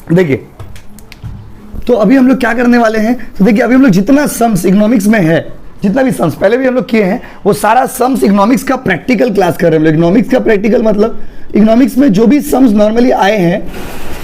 देखिए, तो अभी हम लोग क्या करने वाले हैं, तो देखिए अभी हम लोग जितना सम्स इकोनॉमिक्स में है, जितना भी सम्स पहले भी हम लोग किए हैं, वो सारा सम्स इकोनॉमिक्स का प्रैक्टिकल क्लास कर रहे हैं हम लोग। इकोनॉमिक्स का प्रैक्टिकल मतलब इकोनॉमिक्स में जो भी सम्स नॉर्मली आए हैं,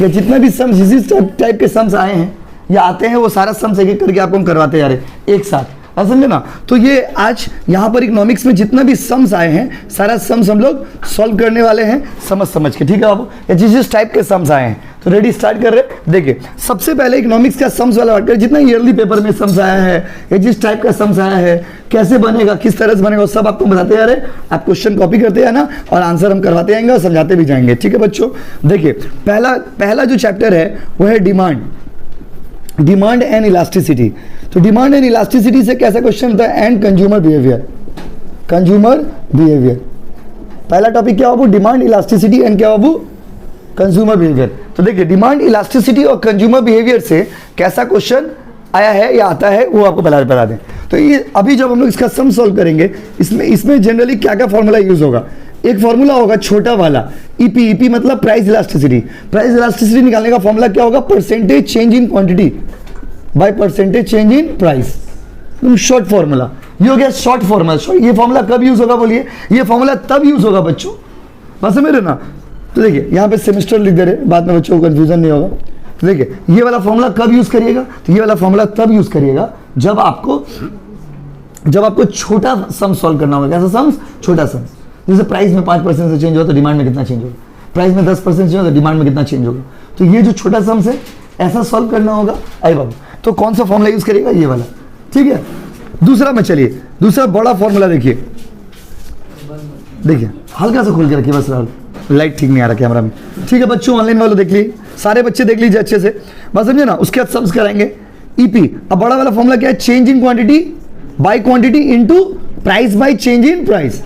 या जितना भी सम्स इसी टाइप के सम्स आए हैं या आते हैं, वो सारा सम्स एक एक करके आपको हम करवाते जा रहे हैं एक साथ, समझे ना। तो ये आज यहाँ पर इकोनॉमिक्स में जितना भी सम्स आए हैं, सारा सम्स हम लोग सॉल्व करने वाले हैं समझ के, ठीक है बाबू, या जिस टाइप के सम्स आए हैं। तो रेडी, स्टार्ट कर रहे हैं। देखिए सबसे पहले इकोनॉमिक्स का सम्स वाला बात करें, जितना ईयरली पेपर में सम्स आया है या जिस टाइप का सम्स आया है, कैसे बनेगा, किस तरह से बनेगा, सब आपको बताते जा रहे हैं। आप क्वेश्चन कॉपी करते हैं ना, और आंसर हम करवाते जाएंगे और समझाते भी जाएंगे, ठीक है बच्चों। देखिए पहला जो चैप्टर है वो है डिमांड एंड इलास्टिसिटी। तो डिमांड एंड इलास्टिसिटी से कैसा क्वेश्चन होता है, एंड कंज्यूमर बिहेवियर। पहला टॉपिक क्या बाबू, डिमांड इलास्टिसिटी एंड क्या बाबू, कंज्यूमर बिहेवियर। तो देखिए डिमांड इलास्टिसिटी और कंज्यूमर बिहेवियर से कैसा क्वेश्चन आया है या आता है, वो आपको पहले बता दें। तो ये अभी जब हम लोग इसका सम सॉल्व करेंगे, इसमें जनरली क्या क्या फॉर्मूला यूज होगा। एक फॉर्मूला होगा छोटा वाला ईपी मतलब प्राइस इलास्टिसिटी। प्राइस इलास्टिसिटी निकालने का फॉर्मूला क्या होगा, percentage change in quantity by percentage change in price. Short formula ये हो गया, शॉर्ट फॉर्मूला। ये फॉर्मूला कब यूज होगा बोलिए, ये फॉर्मूला तब यूज होगा बच्चों, बस समझ रहे ना। तो देखिए यहाँ पे सेमेस्टर लिख दे रहे, बाद में बच्चों को कंफ्यूजन नहीं होगा। तो देखिए ये वाला फॉर्मूला कब यूज करिएगा, तो ये वाला फॉर्मूला तब यूज करिएगा जब आपको छोटा सम सॉल्व करना होगा। कैसा सम, छोटा सम। जैसे प्राइस में 5% से चेंज हो तो डिमांड में कितना चेंज होगा, प्राइस में 10% चेंज हो तो डिमांड में कितना चेंज होगा। तो ये जो छोटा सम है ऐसा सॉल्व करना होगा। आई बाबू, तो कौन सा फॉर्मूला यूज करिएगा, ये वाला, ठीक है। दूसरा में चलिए, दूसरा बड़ा फॉर्मूला देखिए हल्का सा खोल के रखिए, बस लाइट ठीक नहीं आ रहा कैमरा में, ठीक है बच्चों। ऑनलाइन वालों देख लीजिए, सारे बच्चे देख लीजिए अच्छे से, बस समझे ना। उसके बाद सम्स कराएंगे ईपी। अब बड़ा वाला फॉर्मूला क्या है, change in quantity by quantity into price by change in price.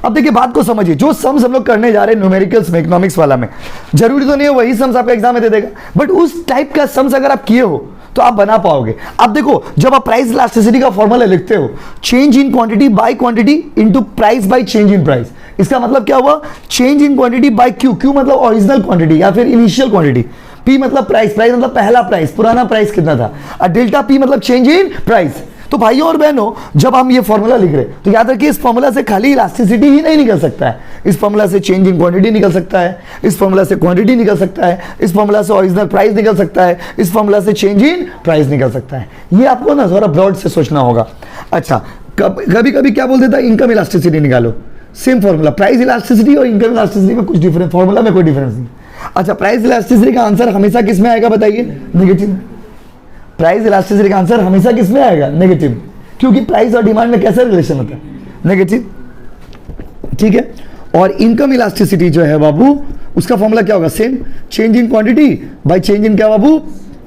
अब देखिए बात को समझिए, जो सम्स हम लोग करने जा रहे हैं न्यूमेरिकल्स में, इकोनॉमिक्स वाला में, जरूरी तो नहीं है वही सम्स आपका एग्जाम में दे देगा, बट उस टाइप का सम्स अगर आप किए हो तो आप बना पाओगे। अब देखो जब आप प्राइस इलास्टिसिटी का फॉर्मूला लिखते हो, change in quantity by quantity into price by change in price, इसका मतलब क्या हुआ, change in quantity by Q मतलब ओरिजिनल क्वांटिटी या फिर इनिशियल क्वांटिटी, पी मतलब प्राइस मतलब पहला प्राइस, पुराना प्राइस कितना था, और डेल्टा पी मतलब चेंज इन प्राइस। तो भाइयों और बहनों, जब हम ये फॉर्मूला लिख रहे हैं तो याद रखिए इस फॉर्मूला से खाली इलास्टिसिटी ही नहीं निकल सकता है, इस फॉर्मूला से चेंज इन क्वांटिटी निकल सकता है, इस फॉर्मूला से क्वांटिटी निकल सकता है, इस फॉर्मूला से ओरिजिनल प्राइस निकल सकता है, इस फॉर्मूला से चेंज इन प्राइस निकल सकता है। ये आपको ना थोड़ा ब्रॉड से सोचना होगा। अच्छा, कभी कभी क्या बोल देता है, इनकम इलास्टिसिटी निकालो, सेम फॉर्मूला, प्राइस इलास्टिसिटी और इनकम इलास्टिसिटी में कुछ डिफरेंस, फॉर्मूला में कोई डिफरेंस नहीं। अच्छा, प्राइस इलास्टिसिटी का आंसर हमेशा किस में आएगा बताइए, नेगेटिव। प्राइस इलास्टिसिटी का आंसर हमेशा किस में आएगा, नेगेटिव, क्योंकि प्राइस और डिमांड में कैसा रिलेशन होता है, नेगेटिव, ठीक है। और इनकम इलास्टिसिटी जो है बाबू, उसका फॉर्मूला क्या होगा, same, change in quantity bye change इन क्या बाबू,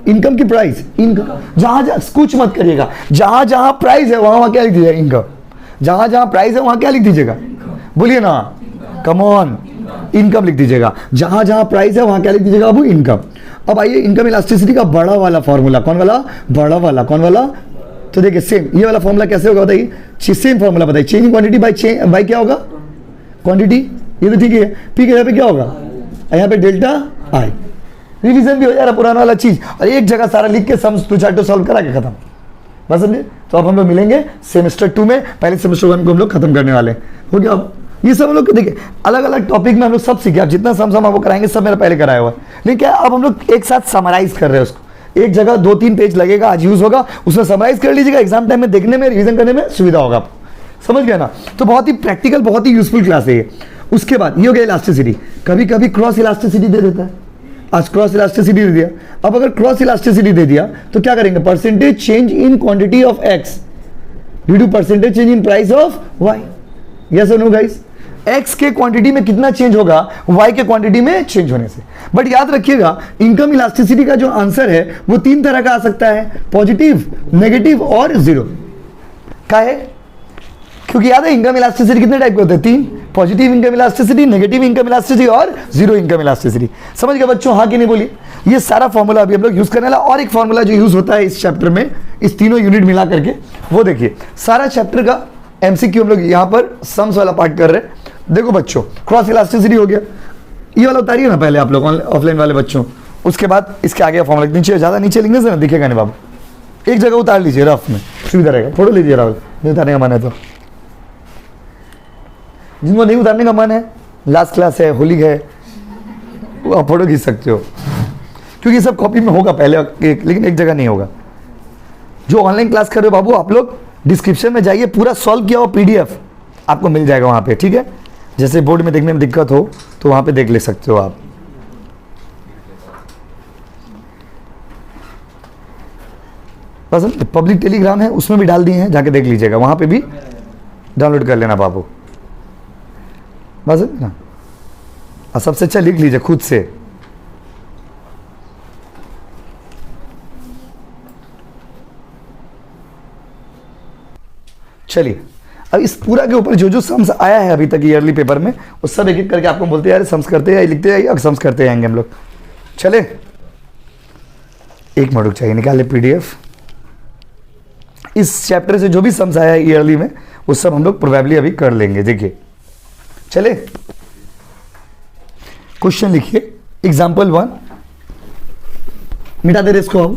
इनकम की प्राइस। इनकम जहां कुछ मत करिएगा, जहां प्राइस है वहां क्या लिख दीजिएगा, इनकम। जहां प्राइस है वहां क्या लिख दीजिएगा, बोलिए ना, कम ऑन, इनकम लिख दीजिएगा। जहां प्राइस है वहां क्या लिख दीजिएगा बाबू, इनकम। अब आइए इनकम इलास्टिसिटी का बड़ा वाला फॉर्मूला, कौन वाला, बड़ा वाला, कौन वाला। तो देखिए सेम ये वाला फॉर्मूला कैसे होगा बताइए, सेम फॉर्मूला बताइए, चेंज इन क्वांटिटी बाय क्या होगा, क्वांटिटी, ये तो ठीक है। पी के यहाँ पे क्या होगा, यहाँ पे डेल्टा आई। रिवीजन भी हो जा रहा पुराना वाला चीज, और एक जगह सारा लिख के सम दो चार सॉल्व करा के खत्म, बस समझे। तो अब हम लोग मिलेंगे सेमेस्टर 2 में, पहले सेमेस्टर 1 को हम लोग खत्म करने वाले हो गया। अब ये सब हम लोग देखिए अलग अलग टॉपिक में हम लोग सब सीखे, आप जितना सम आपको कराएंगे सब मेरा पहले कराया हुआ है, लेकिन क्या अब हम लोग एक साथ समराइज कर रहे हैं उसको। एक जगह 2-3 पेज लगेगा, आज यूज होगा, उसमें समराइज कर लीजिएगा, एग्जाम टाइम में देखने में, रिवीजन करने में सुविधा होगा आपको, समझ गया ना। तो बहुत ही प्रैक्टिकल, बहुत ही यूजफुल क्लास है ये। उसके बाद ये हो गया इलास्टिसिटी, कभी कभी क्रॉस इलास्टिसिटी दे देता है, आज क्रॉस इलास्टिसिटी दे दिया। अब अगर क्रॉस इलास्टिसिटी दे दिया तो क्या करेंगे, percentage change in quantity of x due to percentage change in price of y, yes और नो गाइस। एक्स के क्वांटिटी में कितना चेंज होगा वाई के क्वांटिटी में चेंज होने से। बट याद रखिएगा इनकम इलास्टिसिटी का जो आंसर है वो 3 तरह का आ सकता है, पॉजिटिव, नेगेटिव और जीरो का है, क्योंकि याद है इनकम इलास्टिसिटी कितने टाइप के होते हैं, 3, positive income elasticity, negative income elasticity और जीरो इनकम इलास्टिसिटी। समझ गए बच्चों, हाँ कि नहीं बोलिए। ये सारा फॉर्मूला अभी हम लोग यूज करने वाला, और एक फॉर्मूला जो यूज होता है इस चैप्टर में, इस तीनों यूनिट मिला करके, वो देखिए सारा चैप्टर का एमसीक्यू हम लोग यहाँ पर सम्स वाला पार्ट कर रहे हैं। देखो बच्चों, क्रॉस इलास्टिसिटी हो गया, ये वाला उतारिए ना पहले आप लोग ऑफलाइन वाले बच्चों, उसके बाद इसके आगे का फॉर्मूला नीचे, ज़्यादा नीचे लिखने से ना दिखेगा नहीं बाबू, एक जगह उतार लीजिए रफ में, सुविधा रहेगा। फोटो लीजिए राहुल, नहीं उतारने का मन है तो, जिनको नहीं उतारने का मन है, लास्ट क्लास है, होली है, वो आप फोटो खींच सकते हो, क्योंकि सब कॉपी में होगा पहले लेकिन एक जगह नहीं होगा। जो ऑनलाइन क्लास कर रहे हो बाबू, आप लोग डिस्क्रिप्शन में जाइए, पूरा सॉल्व किया हुआ पीडीएफ आपको मिल जाएगा वहाँ पे, ठीक है। जैसे बोर्ड में देखने में दिक्कत हो तो वहाँ पे देख ले सकते हो आप। बस पब्लिक टेलीग्राम है, उसमें भी डाल दिए हैं, जाके देख लीजिएगा, वहाँ पे भी डाउनलोड कर लेना बाबू, बस ना। और सबसे अच्छा लिख लीजिए खुद से। चलिए, अब इस पूरा के ऊपर जो जो सम्स आया है अभी तक ईयरली पेपर में, वो सब एक एक करके आपको बोलते हैं यार सम्स करते हैं, लिखते हैं, या सम्स करते जाएंगे हम लोग। चले, एक मिनट चाहिए, निकाल ले पीडीएफ। इस चैप्टर से जो भी सम्स आया है ईयरली में, वो सब हम लोग प्रोबेबली अभी कर लेंगे। देखिए, चले, क्वेश्चन लिखिए, एग्जाम्पल 1, मिटा दे रहे इसको हम।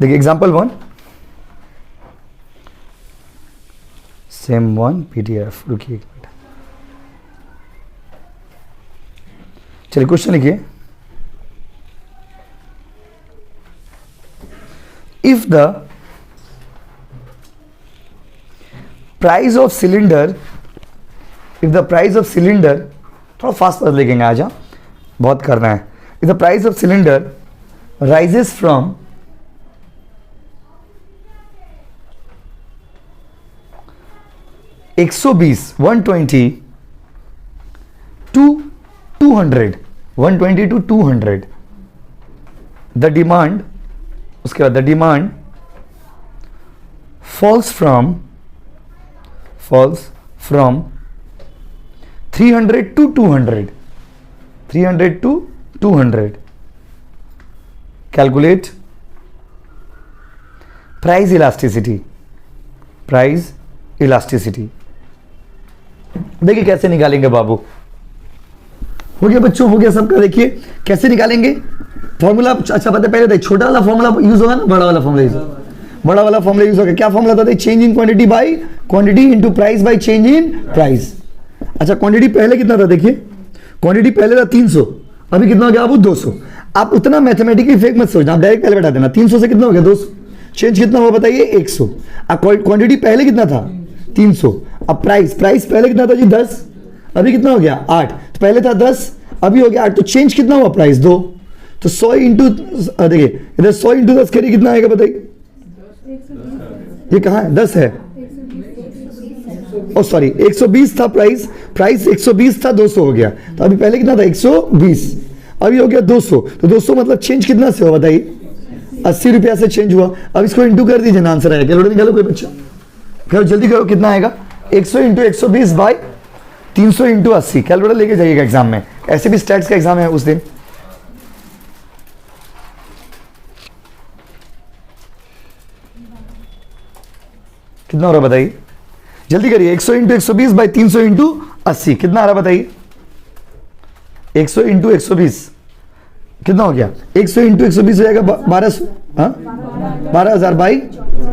देखिए एग्जाम्पल 1, सेम 1 पीडीएफ, रुकिए एक मिनट। चलिए क्वेश्चन लिखिए, if the price of cylinder, if the price of cylinder, थोड़ा फास्ट फास्ट लिखेंगे आज, बहुत करना है। If the price of cylinder rises from 120 120 to 200, 120 to 200, the demand, उसके बाद the demand falls from 300 to 200, 300 to 200, calculate price elasticity, price elasticity. देखिए कैसे निकालेंगे बाबू, हो गया बच्चों, हो गया सबका। देखिए कैसे निकालेंगे फॉर्मूला। अच्छा पता पहले देखिए, छोटा वाला फॉर्मूला यूज होगा ना, बड़ा वाला फॉर्मूला यूज, बड़ा वाला फॉर्मूला यूज होगा। क्या फॉर्मूला था? Change in quantity by quantity into price by change in price. अच्छा क्वांटिटी पहले कितना था? देखिए क्वांटिटी पहले था 300, अभी कितना हो गया बाबू? 200। आप उतना मैथमेटिकली फेक मत सोचना, आप डायरेक्ट पहले बैठा देना। 300 से कितना हो गया? 200। चेंज कितना हुआ बताइए? 100। अब क्वांटिटी पहले कितना था? 300। अब प्राइस पहले कितना था जी? 10, अभी कितना हो गया? 8। तो पहले था 10, अभी हो गया 8, तो चेंज कितना हुआ? प्राइस 2। तो 100 इंटू, देखिए इधर 100 इंटू 10 करिए, कितना आएगा बताइए? ये कहाँ है? 10 है, ओ सॉरी 120 था प्राइस, 120 था, 200 हो गया। तो अभी पहले कितना था? 120, अभी हो गया 200। तो 200 मतलब चेंज कितना से हुआ बताइए? 80 रुपया से चेंज हुआ। अब इसको इंटू कर दीजिए ना, आंसर आएगा। कैलकुलेटर निकालो कोई बच्चा, करो जल्दी करो, कितना आएगा? 100 इंटू 120 बाई 300 इंटू 80। कैलकुलेटर लेके जाइएगा एग्जाम में, ऐसे भी स्टैट्स का एग्जाम है उस दिन। कितना हो रहा बताइए? जल्दी करिए। 100 इंटू 120 बाई 300 इंटू 80 कितना आ रहा बताइए? 100 इंटू 120 कितना हो गया? 100 इंटू 120 हो जाएगा 1200, हाँ 12,000 बाई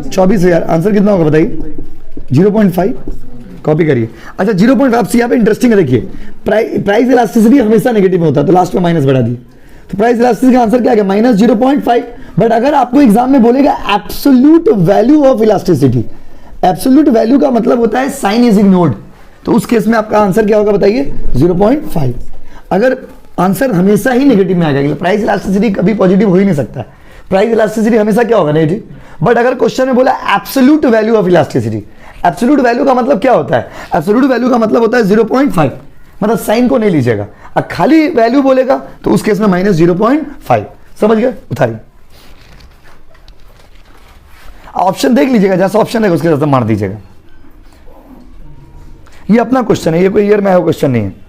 24,000। आंसर कितना होगा बताइए? 0.5। कॉपी करिए। अच्छा 0.5 यहाँ पे इंटरेस्टिंग है, देखिए प्राइस इलास्टिसिटी हमेशा नेगेटिव में होता है, तो लास्ट में माइनस बढ़ा दिए, तो प्राइस इलास्टिसिटी का आंसर क्या है? माइनस 0.5। बट अगर आपको एग्जाम में बोलेगा absolute value of elasticity, absolute value का मतलब होता है साइन इज इग्नोर्ड, तो उस केस में आपका आंसर क्या होगा बताइए? 0.5। अगर आंसर हमेशा ही नेगेटिव में आ जाएगा, प्राइस इलास्टिसिटी कभी पॉजिटिव हो ही नहीं सकता, प्राइस इलास्टिसिटी हमेशा क्या होगा? नेगेटिव। बट अगर क्वेश्चन में बोला absolute value of elasticity, absolute value का मतलब क्या होता है? एब्सोल्यूट वैल्यू का मतलब होता है 0.5, मतलब साइन को नहीं लीजिएगा। अब खाली वैल्यू बोलेगा तो उस केस में माइनस 0.5। समझ गए? उठाइए, ऑप्शन देख लीजिएगा, जैसा ऑप्शन है उसके साथ मार दीजिएगा। ये अपना क्वेश्चन है, ये कोई ईयर में आया क्वेश्चन नहीं है।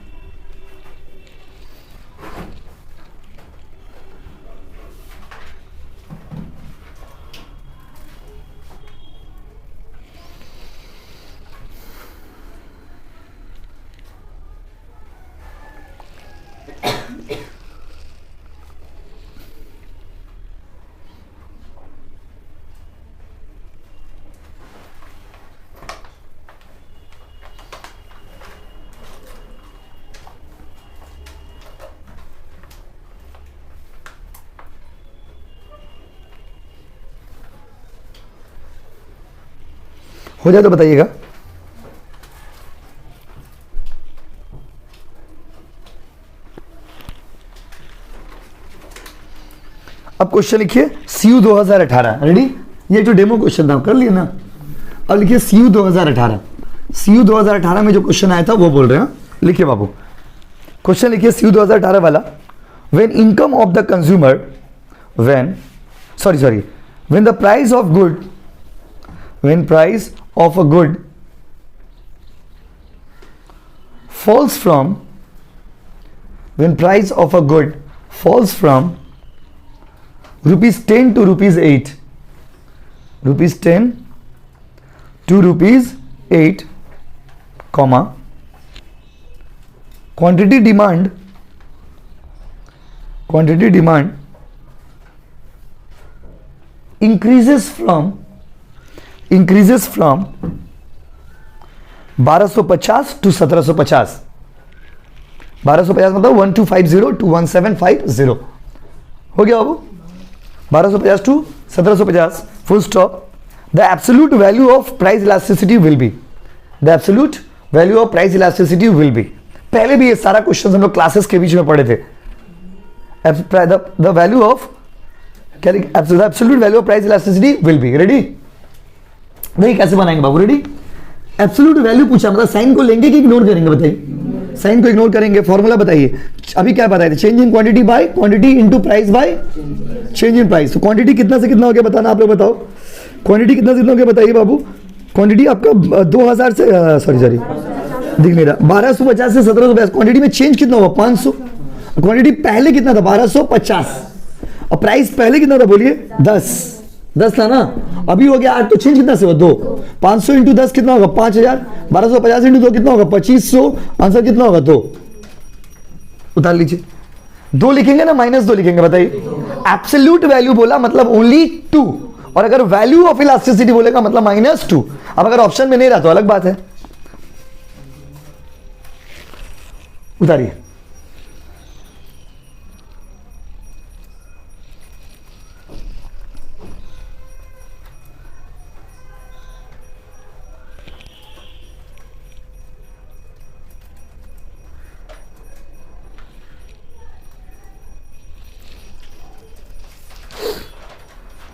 हो जाए तो बताइएगा। अब क्वेश्चन लिखिए CU 2018, रेडी? ये जो डेमो क्वेश्चन था कर लिए ना। अब लिखिए CU 2018, CU 2018 में जो क्वेश्चन आया था वो बोल रहे हैं। लिखिए बाबू, क्वेश्चन लिखिए CU 2018 वाला। When income of the consumer, when the price of good, when price of a good falls from, when price of a good falls from rupees 10 to rupees 8, rupees 10 to rupees 8, comma, quantity demand increases from 1250 to 1750, 1250 मतलब 1250 to 1750, हो गया बाबू? 1250 to 1750, full stop. The absolute value of price elasticity will be, the absolute value of price elasticity will be, पहले भी ये सारा question हम लोग classes के बीच में पढ़े थे। The value of, the absolute value of price elasticity will be, ready? नहीं कैसे बनाएंगे बाबू? रेडी? एब्सोल्यूट वैल्यू पूछा, मतलब साइन को लेंगे कि इग्नोर करेंगे? बताइए। साइन को इग्नोर करेंगे। फॉर्मूला बताइए। अभी क्या बताए थे? Change in quantity by quantity into price by change in price. तो क्वांटिटी कितना से कितना हो गया बताना, आप लोग बताओ। क्वांटिटी कितना से कितना हो गया बताइए बाबू। क्वांटिटी आपका 2000 से सॉरी दिख नहीं रहा, 1250 से 1750। क्वांटिटी में चेंज कितना हुआ? 500। क्वांटिटी पहले कितना था? 1250। और प्राइस पहले कितना था बोलिए? 10 था ना। अभी हो गया 8, तो चेंज कितना से हुआ? 2। 500 इंटू 10 कितना होगा? 5000। 1250 इंटू 2 कितना होगा? 2500। आंसर कितना होगा? 2। उतार लीजिए। 2 लिखेंगे ना -2 लिखेंगे? बताइए। एब्सोल्यूट वैल्यू बोला मतलब ओनली 2, और अगर वैल्यू ऑफ इलास्टिसिटी बोलेगा मतलब -2। अब अगर ऑप्शन में नहीं रहा तो अलग बात है। उतारिए।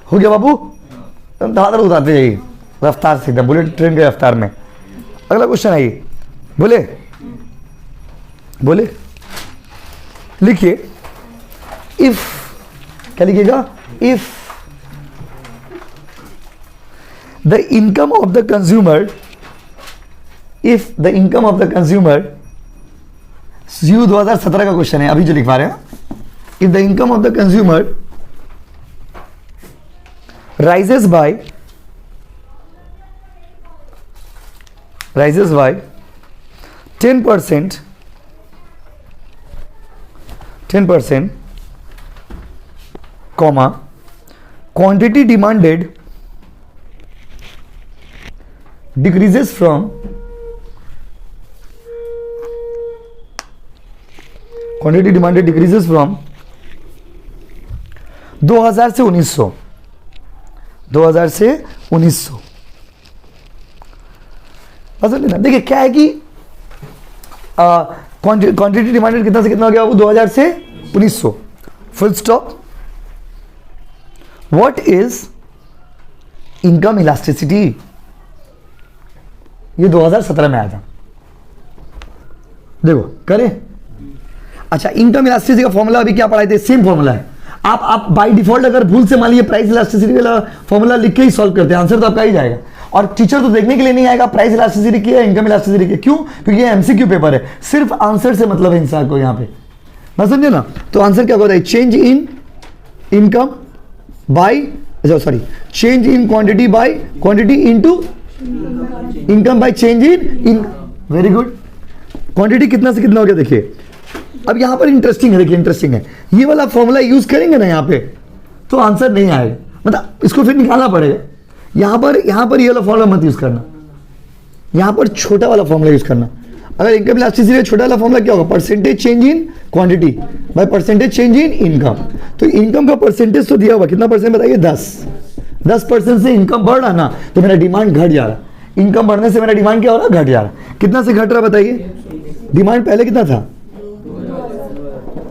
हो गया बाबू? धड़ाधड़ उतारते जाइए रफ्तार से, एकदम बुलेट ट्रेन के रफ्तार में। अगला क्वेश्चन आइए। बोले लिखिए। इफ, क्या लिखिएगा? If the income of the consumer, if the income of the consumer, CU 2017 का क्वेश्चन है अभी जो लिखवा रहे हैं। If the income of the consumer rises by 10%, comma, quantity demanded decreases from 2000 से 1900, 2000 से 1900। लेना देखिए क्या है कि क्वांटिटी डिमांडेड कितना से कितना हो गया वो? 2000 से 1900, full stop. What is income elasticity? ये 2017 में आया था, देखो करें। अच्छा, इनकम इलास्टिसिटी का फॉर्मूला अभी क्या पढ़ाए थे? सेम फॉर्मूला है। आप बाय डिफॉल्ट अगर भूल से मान लीजिए प्राइस इलास्टिसिटी वाला फॉर्मूला लिख के ही सॉल्व करते हैं, आंसर तो आपका ही जाएगा। और टीचर तो देखने के लिए नहीं आएगा प्राइस इलास्टिसिटी की है इनकम इलास्टिसिटी की। क्यों? क्योंकि ये एमसीक्यू पेपर है, सिर्फ आंसर से मतलब है इंसान को यहाँ पे, ना समझे ना? तो आंसर क्या होता है? Change in income by, sorry, change in quantity by quantity into income by change in. Very good. Quantity कितना से कितना हो गया देखिए। अब यहां पर इंटरेस्टिंग है, देखिए इंटरेस्टिंग है, ये वाला फॉर्मूला यूज करेंगे ना यहाँ पे तो आंसर नहीं आएगा, मतलब इसको फिर निकालना पड़ेगा। यहां पर ये वाला फॉर्मूला मत यूज करना, यहां पर छोटा वाला फॉर्मूला यूज करना। अगर इनकम इलास्टिसिटी छोटा वाला फॉर्मूला क्या होगा? Percentage change in quantity by percentage change in income. तो इनकम का परसेंटेज तो दिया हुआ, कितना परसेंट बताइए? 10% से इनकम बढ़ रहा ना, तो मेरा डिमांड घट जा रहा। इनकम बढ़ने से मेरा डिमांड क्या हो रहा है, घट जा रहा है। कितना से घट रहा है बताइए, डिमांड पहले कितना था,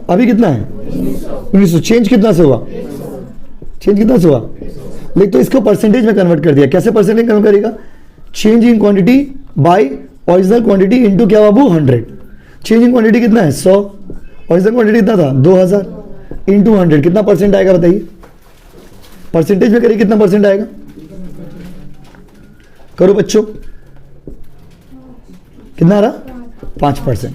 अभी कितना है 1900, चेंज कितना से हुआ, चेंज कितना से हुआ, लेकिन तो इसको परसेंटेज में कन्वर्ट कर दिया। कैसे परसेंटेज कन्वर्ट करेगा, change in quantity by original quantity into क्या बाबू 100। चेंज इन क्वांटिटी कितना है 100, ओरिजिनल क्वांटिटी कितना था 2000 इनटू 100, कितना परसेंट आएगा बताइए, परसेंटेज में करिए कितना परसेंट आएगा, करो बच्चों, कितना आ रहा 5%,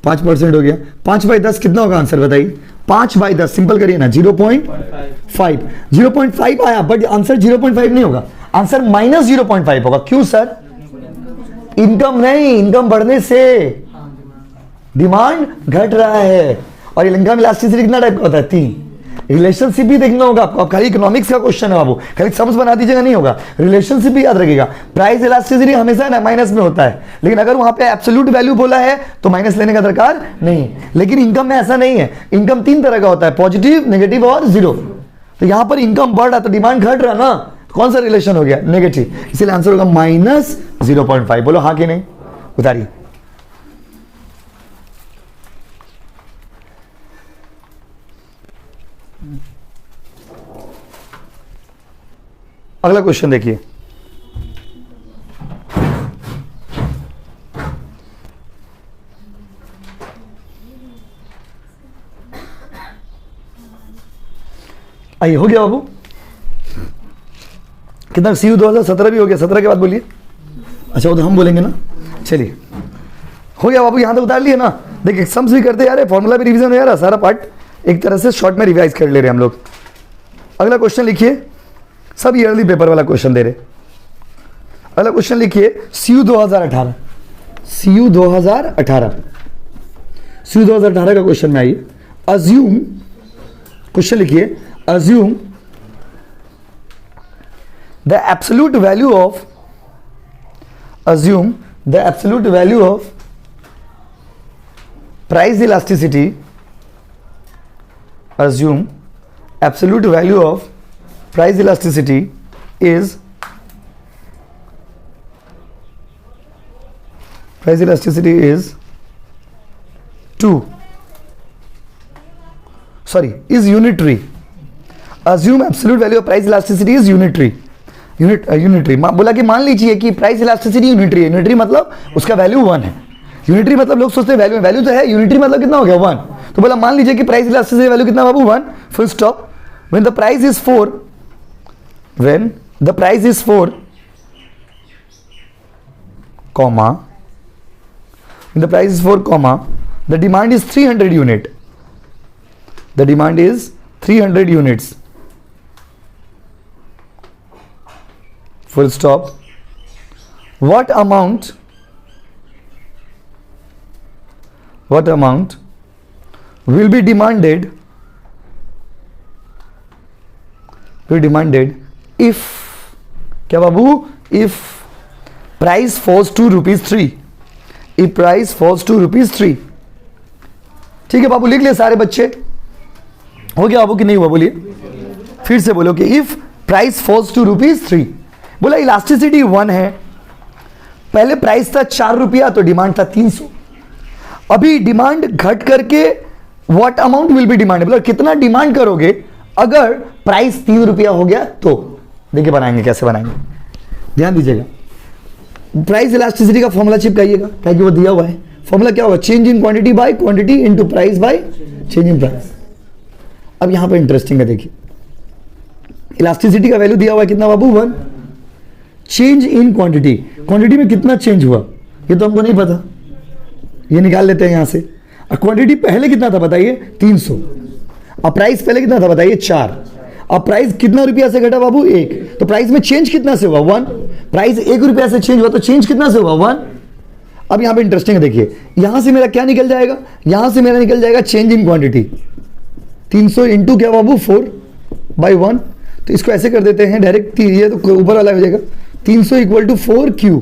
5% हो गया। 5 बाई 10 कितना होगा आंसर बताइए, 5 बाई 10 सिंपल करिए ना 0.5, 0.5 आया, बट आंसर 0.5 नहीं होगा, आंसर माइनस 0.5 होगा। क्यों सर, इनकम नहीं, इनकम बढ़ने से डिमांड घट रहा है। और इनकम इलास्टिसिटी कितना टाइप का होता है, 3। रिलेशनशिप भी देखना होगा आपको, अब खाली इकोनॉमिक्स का क्वेश्चन है बाबू, खाली सम्स बना दीजिएगा नहीं होगा, रिलेशनशिप भी याद रखिएगा। प्राइस इलास्टिसिटी हमेशा ना माइनस में होता है, लेकिन अगर वहां पे एब्सोल्यूट वैल्यू बोला है तो माइनस लेने का दरकार नहीं। लेकिन इनकम में ऐसा नहीं है, इनकम 3 तरह का होता है, पॉजिटिव, नेगेटिव और जीरो। तो यहां पर इनकम बढ़ रहा तो डिमांड घट रहा ना, कौन सा रिलेशन हो गया, नेगेटिव, इसलिए आंसर होगा माइनस 0.5। बोलो हाँ कि नहीं, उतारिए। अगला क्वेश्चन देखिए, आइए, हो गया बाबू, कितना CU 2017 भी हो गया, 17 के बाद बोलिए, अच्छा वो तो हम बोलेंगे ना, चलिए हो गया बाबू, यहां तक उतार लिए ना। देखिए सम्स भी करते यार, फॉर्मूला भी रिवीजन हो यार, सारा पार्ट एक तरह से शॉर्ट में रिवाइज कर ले रहे हैं हम लोग। अगला क्वेश्चन लिखिए, सब ईयरली पेपर वाला क्वेश्चन दे रहे। अगला क्वेश्चन लिखिए CU 2018, CU 2018, CU 2018 का क्वेश्चन में आइए। अज्यूम, क्वेश्चन लिखिए, assume the absolute value of, assume the absolute value of price elasticity, assume absolute value of price elasticity is, price elasticity is 2, sorry, is unitary. Assume absolute value of price elasticity is unitary. Unitary बोला कि मान लीजिए कि price elasticity unitary है, unitary मतलब उसका value 1 है। Unitary मतलब लोग सोचते हैं वैल्यू, वैल्यू तो है, यूनिटरी मतलब कितना हो गया 1। तो बोला मान लीजिए कि प्राइस इलास्टिसिटी वैल्यू कितना बाबू 1, full stop. When the price is 4, when the price is 4 comma, when the price is 4 comma, the demand is 300 unit, the demand is 300 units, full stop. What amount will be demanded if, क्या बाबू, if price falls to ₹3, if price falls to ₹3। ठीक है बाबू, लिख ले सारे बच्चे, हो गया बाबू कि नहीं हुआ, बोलिए फिर से बोलो कि if price falls to ₹3। बोला इलास्टिसिटी 1 है, पहले प्राइस था 4 रुपया तो डिमांड था 300, अभी डिमांड घट करके what amount will be demand, बोला कितना डिमांड करोगे अगर प्राइस 3 रुपया हो गया तो। देखिए बनाएंगे, कैसे बनाएंगे, ध्यान दीजिएगा। प्राइस इलास्टिसिटी का फॉर्मूला चिपकाइएगा, ताकि वो दिया हुआ है। फॉर्मूला क्या होगा, change in quantity by quantity into price by change in price. अब यहां पर इंटरेस्टिंग है, देखिए इलास्टिसिटी का वैल्यू दिया हुआ है कितना बाबू 1, चेंज इन क्वांटिटी, क्वांटिटी में कितना चेंज हुआ ये तो हमको नहीं पता, ये निकाल लेते हैं यहां से। और क्वांटिटी पहले कितना था बताइए 300, और प्राइस पहले कितना था बताइए 4, अब प्राइस कितना रुपया से घटा बाबू 1, तो प्राइस में चेंज कितना से हुआ 1, प्राइस 1 रुपया से चेंज हुआ तो चेंज कितना से हुआ 1। अब यहां पे इंटरेस्टिंग है, देखिए यहां से मेरा क्या निकल जाएगा, यहां से मेरा निकल जाएगा चेंज इन क्वांटिटी 300 इंटू क्या बाबू 4/1। तो इसको ऐसे कर देते हैं डायरेक्ट, ये तो ऊपर वाला हो जाएगा 300 equal to 4Q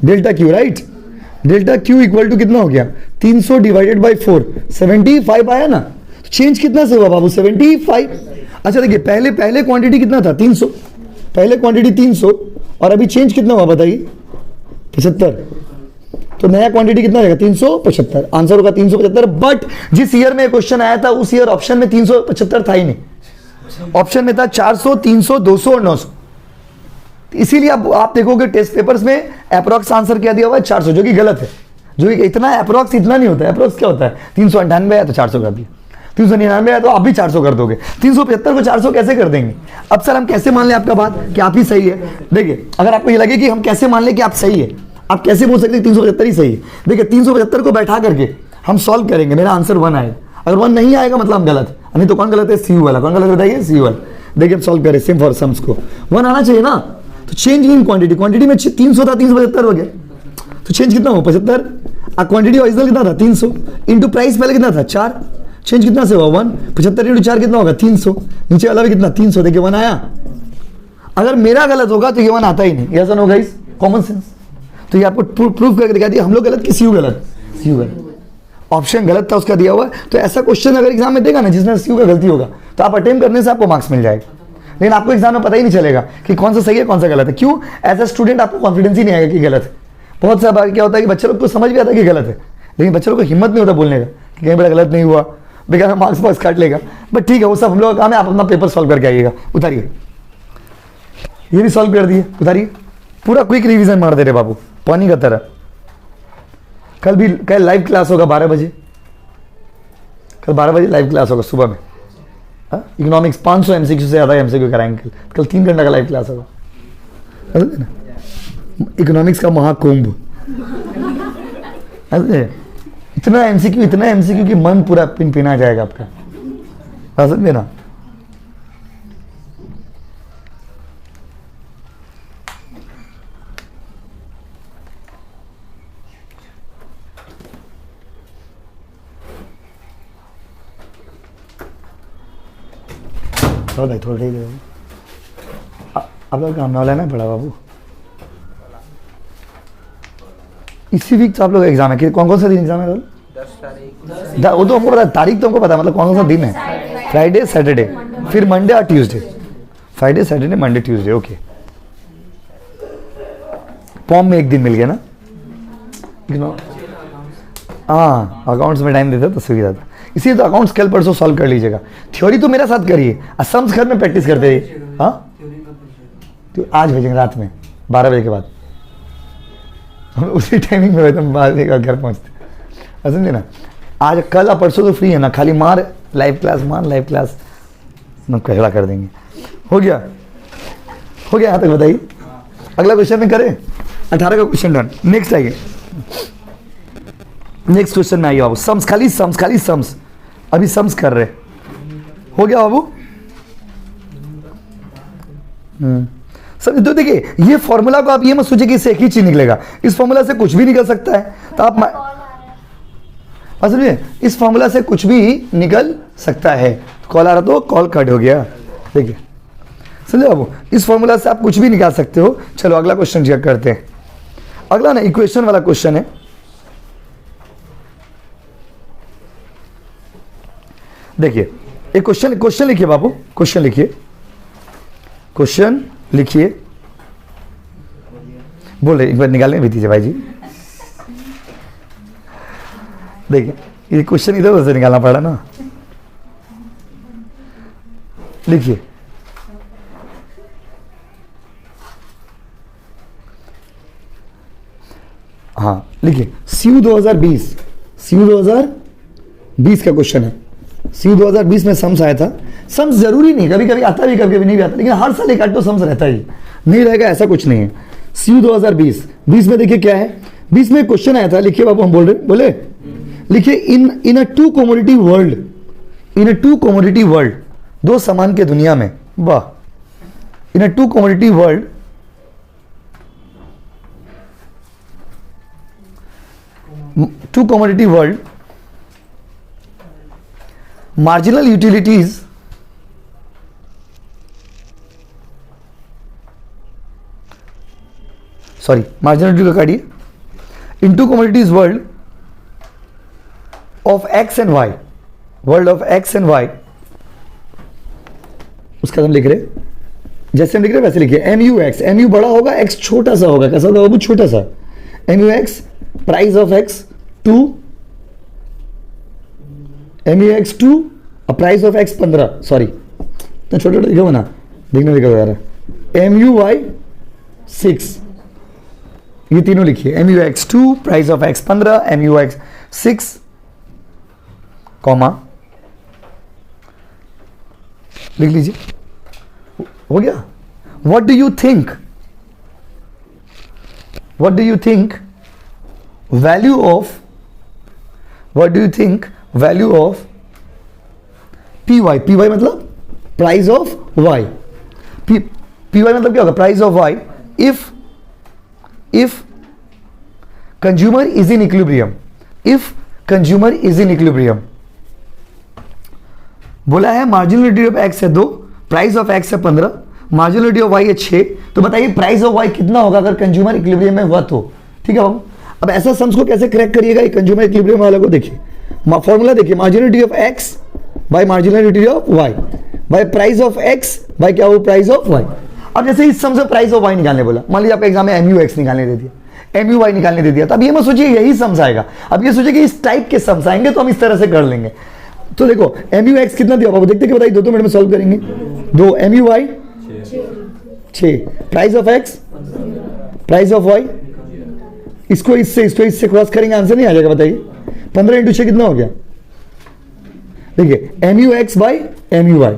delta Q, right. Delta Q equal to कितना हो गया 300 डिवाइडेड बाई 4, 75 आया ना। तो चेंज कितना से हुआ बाबू 75। अच्छा देखिए पहले क्वांटिटी कितना था 300, पहले क्वांटिटी 300 और अभी चेंज कितना हुआ बताइए, 75। तो नया क्वांटिटी कितना रहेगा, 375। आंसर होगा 375। बट जिस ईयर में क्वेश्चन आया था उस ईयर ऑप्शन में 375 था ही नहीं, ऑप्शन में था 400, 300, 200 और 900। इसीलिए अब आप देखोगे टेस्ट पेपर्स में अप्रोक्स आंसर क्या दिया हुआ है, 400, जो कि गलत है। जो कि इतना अप्रोक्स इतना नहीं होता है। अप्रोक्स क्या होता है, 398 है तो 400 कर दिया, 399 है तो आप भी 400 कर दोगे। 375 को 400 कैसे कर देंगे। अब सर हम कैसे मान लें आपका बात कि आप ही सही है। देखिए अगर आपको ये लगे कि हम कैसे मान लें कि आप सही है, आप कैसे बोल सकते हैं 375 ही सही है। देखिए 375 को बैठा करके हम सॉल्व करेंगे, मेरा आंसर 1 आएगा। अगर 1 नहीं आएगा मतलब हम गलत है, नहीं तो कौन गलत है, सी वाला। कौन गलत बताइए, सी वाला। देखिए हम सॉल्व करें सेम फॉर सम्स को, 1 आना चाहिए ना। तो चेंज इन क्वांटिटी, क्वांटिटी में 300 था, 375 हो गया, तो चेंज कितना हो, 75। क्वांटिटी ओरिजिनल कितना था, 300 इंटू प्राइस पहले कितना था, 4। चेंज कितना से हुआ, 1। 75 इंटू 4 कितना होगा, 300। नीचे वाला भी कितना, 300। देखिए 1 आया। अगर मेरा गलत होगा तो ये 1 आता ही नहीं। ऐसा होगा इस कॉमन सेंस। तो ये आपको प्रूफ करके दिखा दिया, हम लोग गलत कि सीयू गलत, सीयू गलत। ऑप्शन गलत था उसका दिया हुआ है। तो ऐसा क्वेश्चन अगर एग्जाम में देगा ना जिसमें सीयू का गलती होगा, तो आप अटेम्प्ट करने से आपको मार्क्स मिल जाएगा। लेकिन आपको एग्जाम में पता ही नहीं चलेगा कि कौन सा सही है कौन सा गलत है। क्यों, एज अ स्टूडेंट आपको कॉन्फिडेंस ही नहीं आएगा कि गलत है। बहुत सा बार क्या होता है कि बच्चे लोग को समझ भी आता है कि गलत है, लेकिन बच्चे लोग को हिम्मत नहीं होता बोलने का कि कहीं बड़ा गलत नहीं हुआ, बेकार मार्क्स पास काट लेगा। बट ठीक है, वो सब हम लोग का काम है। आप अपना पेपर सॉल्व करके आइएगा। उतारिए, ये भी सॉल्व कर दिए, उतारिए। पूरा क्विक रिवीजन मार दे रहे बाबू, पानी का तरह। कल लाइव क्लास होगा 12 बजे। कल 12 बजे लाइव क्लास होगा सुबह में। इकोनॉमिक्स 500 एमसीक्यू से ज़्यादा एमसीक्यू कराएंगे। कल 3 घंटे का लाइव क्लास होगा, समझे ना। इकोनॉमिक्स का महाकुंभ। इतना एमसीक्यू कि मन पूरा पिना जाएगा आपका, समझे ना। भाई थोड़ा ही आप लोग काम ना लेना पड़ा बाबू। इसी वीक तो आप लोग एग्जाम है कि कौन कौन सा दिन एग्जाम है, 10 तारीख। वो तो हमको पता है, तारीख तो हमको पता है, मतलब कौन सा दिन है। फ्राइडे सैटरडे, फिर मंडे और Tuesday. Friday Saturday Monday Tuesday, okay. Form में एक दिन मिल गया ना। हाँ, अकाउंट्स में टाइम देते तो सुविधा था, इसीलिए तो अकाउंट्स कल परसों सॉल्व कर लीजिएगा। थ्योरी तो मेरे साथ करिए, सम्स घर में प्रैक्टिस करते रहिए। हाँ, तो आज भेजेंगे रात में 12 बजे के बाद। हम उसी टाइमिंग में तुम घर पहुँचते, समझे ना। आज कल और परसों तो फ्री है ना, खाली मार लाइव क्लास, मार लाइव क्लास, हम कहला कर देंगे। हो गया यहाँ तक बताइए। अगला क्वेश्चन में करें, 18 का क्वेश्चन डन। नेक्स्ट आइए, नेक्स्ट क्वेश्चन में आइए बाबू। सम्स, खाली सम्स, अभी सम्स कर रहे। हो गया बाबू। सब तो देखिए, ये फॉर्मूला को आप ये मत सोचिए कि इससे एक ही चीज निकलेगा। इस फॉर्मूला से कुछ भी निकल सकता है। तो आप समझिए, इस फॉर्मूला से कुछ भी निकल सकता है। कॉल आ रहा तो कॉल कट हो गया। देखिए समझे बाबू, इस फॉर्मूला से आप कुछ भी निकाल सकते हो। चलो अगला क्वेश्चन चेक करते हैं। अगला ना इक्वेशन वाला क्वेश्चन है। देखिए एक क्वेश्चन लिखिए बाबू, क्वेश्चन लिखिए। बोले एक बार निकालने भी दीजिए भाई जी। देखिए ये क्वेश्चन इधर उधर से निकालना पड़ा ना। लिखिए, हाँ लिखिए, सीयू 2020 का क्वेश्चन है। सीयू 2020 में सम्स आया था। सम्स जरूरी नहीं, कभी कभी आता भी, कभी कभी नहीं भी आता, लेकिन हर साल एक आध तो सम्स रहता ही, नहीं रहेगा ऐसा कुछ नहीं है। सीयू 2020 में देखिए क्या है, 20 में क्वेश्चन आया था। लिखिए बाबू, हम बोले लिखिए, in a two commodity world, दो सामान के दुनिया में, वाह, in a two commodity world, marginal utilities को काटिए, in two commodities world of x and y, उसका हम लिख रहे जैसे हम लिख रहे हैं वैसे लिखिए, M U x, M U बड़ा होगा, एक्स छोटा सा होगा, कैसा होगा बाबू, छोटा सा, M U x price of x two, M U x two price of x 15, sorry तो छोटा छोटा लिखा हुआ ना, देखने लिखा हुआ यार, एम यू वाई 6, ये तीनों लिखिए, M U X 2 price of x 15, M U X 6 comma लिख लीजिए, हो गया। What do you think, what do you think value of, what do you think value of P Y, P Y मतलब price of Y, P Y मतलब क्या होगा, price of Y if consumer is in equilibrium, if consumer is in equilibrium, बोला है मार्जिनलिटी of x है 2, price of x है 15, मार्जिनलिटी of Y है 6, तो बताइए प्राइस ऑफ वाई कितना होगा अगर कंज्यूमर इक्विलिब्रियम में हुआ तो। ठीक है बाबू, अब ऐसा सम्स को कैसे क्रैक करिएगा, कंज्यूमर इक्विलिब्रियम वाला को देखिए, फॉर्मूला देखिए, marginality of X by marginality of Y by price of X by क्या हो, प्राइस ऑफ वाई। अब जैसे इस सम से प्राइस ऑफ वाई निकालने बोला, मान लीजिए आपका एग्जाम में एम यू एक्स निकालने दे दिया, एम यू वाई निकालने दे दिया, तो अब ये मत सोचिए यही सम्स आएगा, अब ये सोचिए कि इस टाइप के सम्स आएंगे तो हम इस तरह से कर लेंगे। तो देखो एम यू एक्स कितना दिया बाबू, देखते कि बताइए, 2 मिनट में सॉल्व करेंगे, 2 M U y 6, price of x, price of y, इसको इससे क्रॉस करेंगे, आंसर नहीं आ जाएगा, बताइए 15 इंटू 6 कितना हो गया, देखिए M U x by M U y,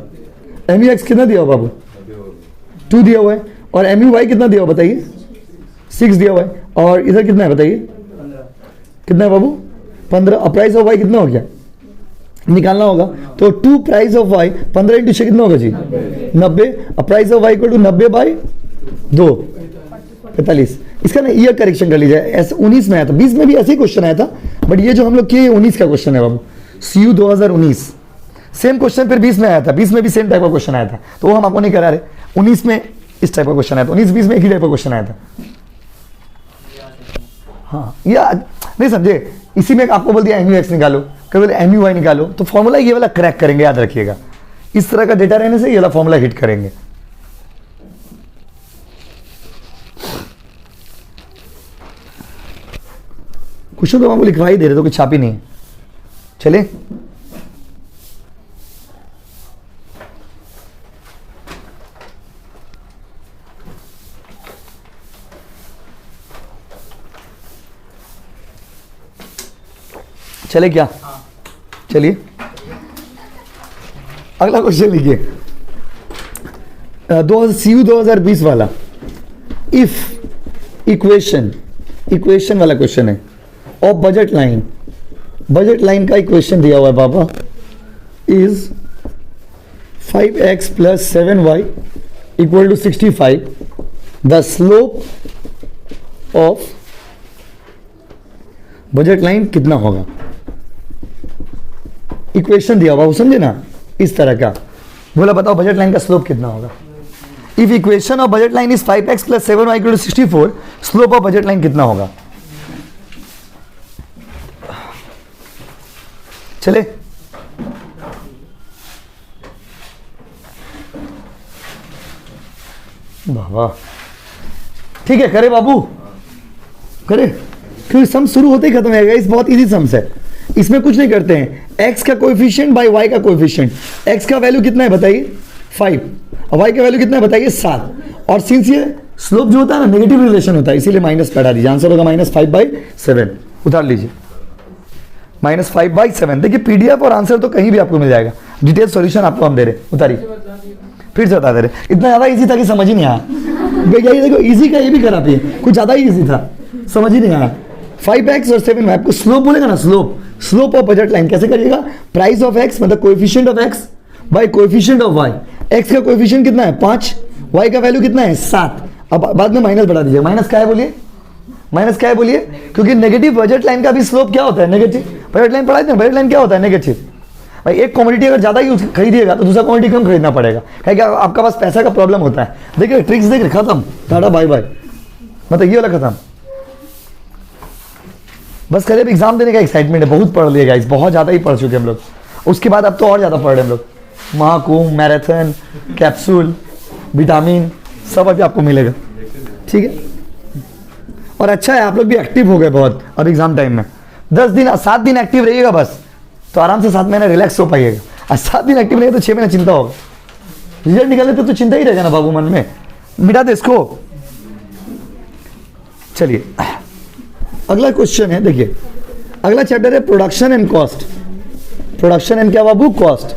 M U x कितना दिया बाबू 2 दिया हुआ है, और एम यू वाई कितना दिया हुआ बताइए 6 दिया हुआ है, और इधर कितना है बताइए, कितना है बाबू 15, और प्राइस ऑफ वाई कितना हो गया, निकालना होगा, तो 2 प्राइस ऑफ वाई 15 इंटू 6 कितना होगा जी 90, और price of y equal to 90 by 2 45। इसका ना ईयर करेक्शन कर लीजिए, ऐसे 19 में आया था, 20 में भी ऐसे ही क्वेश्चन आया था, बट ये जो हम लोग किए 19 का क्वेश्चन है बाबू, CU 2019, सेम क्वेश्चन फिर 20 में आया था, 20 में भी सेम टाइप का क्वेश्चन आया था, तो वो हम आपको नहीं करा रहे, 19 में इस टाइप का क्वेश्चन आया था, 19-20 में एक ही टाइप का क्वेश्चन आया था। हाँ या नहीं समझे, इसी में आपको बोल दिया एम यू एक्स निकालो, कभी बोले एम यू वाई निकालो, तो फॉर्मूला ये वाला क्रैक करेंगे, याद रखिएगा, इस तरह का डेटा रहने से ये वाला फॉर्मूला हिट करेंगे। क्वेश्चन तो हमको लिखवा ही दे रहे तो कुछ छापी नहीं है, चले चले क्या, चलिए अगला क्वेश्चन लिखिए, CU 2020 वाला, इफ इक्वेशन वाला क्वेश्चन है, और बजट लाइन का इक्वेशन दिया हुआ है बाबा, is 5x + 7y = 65, the slope of budget line कितना होगा, इक्वेशन दिया हुआ, समझे ना, इस तरह का बोला, बताओ बजट लाइन का स्लोप कितना होगा। If equation of budget line is 5x + 7y = 64, slope of budget line कितना होगा। चले बाबा, ठीक है करे बाबू, करे, क्योंकि सम शुरू होते ही खत्म है, इस बहुत इजी सम्स है, इसमें कुछ नहीं करते हैं, x का कोएफिशिएंट बाय y का कोएफिशिएंट, x का वैल्यू कितना है बताइए 5, और y का वैल्यू कितना है बताइए 7, और सिंस ये स्लोप जो होता है ना नेगेटिव रिलेशन होता है, इसीलिए माइनस बढ़ा दीजिए, आंसर होगा -5/7, उतार लीजिए -5/7। देखिए पीडीएफ और आंसर तो कहीं भी आपको मिल जाएगा, डिटेल सॉल्यूशन आपको हम दे रहे, उतारिए फिर से बता दे रहे, इतना ज़्यादा इजी था कि समझ ही नहीं आया भैया, ये देखो इजी का ये भी खराब है, कुछ ज़्यादा ही इजी था, समझ ही नहीं आया। 5x और 7y, आपको स्लोप बोलेगा ना, स्लोप ऑफ बजट लाइन कैसे करिएगा, प्राइस ऑफ x मतलब coefficient of x by coefficient of y, x का कोएफिशिएंट कितना है 5, y का वैल्यू कितना है 7, अब बाद में माइनस बढ़ा दीजिए, माइनस क्या है बोलिए, माइनस क्या है बोलिए, क्योंकि नेगेटिव बजट लाइन का भी स्लोप क्या होता है, नेगेटिव। बजट लाइन पढ़ाते हैं, बजट लाइन क्या होता है, नेगेटिव। भाई एक कमोडिटी अगर ज़्यादा यूज खरीदिएगा तो दूसरा कमोडिटी कम खरीदना पड़ेगा, क्या क्या आपका पास पैसा का प्रॉब्लम होता है। देखिए ट्रिक्स देख खत्म, टाटा बाय बाय, मतलब ये वाला खत्म, बस कल एग्जाम देने का एक्साइटमेंट है, बहुत पढ़ लिया गाइस, बहुत ज़्यादा ही पढ़ चुके हम लोग, उसके बाद अब तो और ज़्यादा पढ़ रहे हम लोग, महाकुंभ, मैराथन, कैप्सूल, विटामिन सब अभी आपको मिलेगा, ठीक है। और अच्छा है आप लोग भी एक्टिव हो गए बहुत अब एग्जाम टाइम में। 10 दिन 7 दिन एक्टिव रहिएगा बस, तो आराम से 7 महीने रिलैक्स हो पाइएगा। और 7 दिन एक्टिव रहेगा तो 6 महीने चिंता होगा। रिजल्ट निकलने तो चिंता ही रहेगा ना बाबू मन में, मिटा दे इसको। चलिए अगला क्वेश्चन है, देखिए अगला चैप्टर है production and cost. Production and क्या बाबू, कॉस्ट।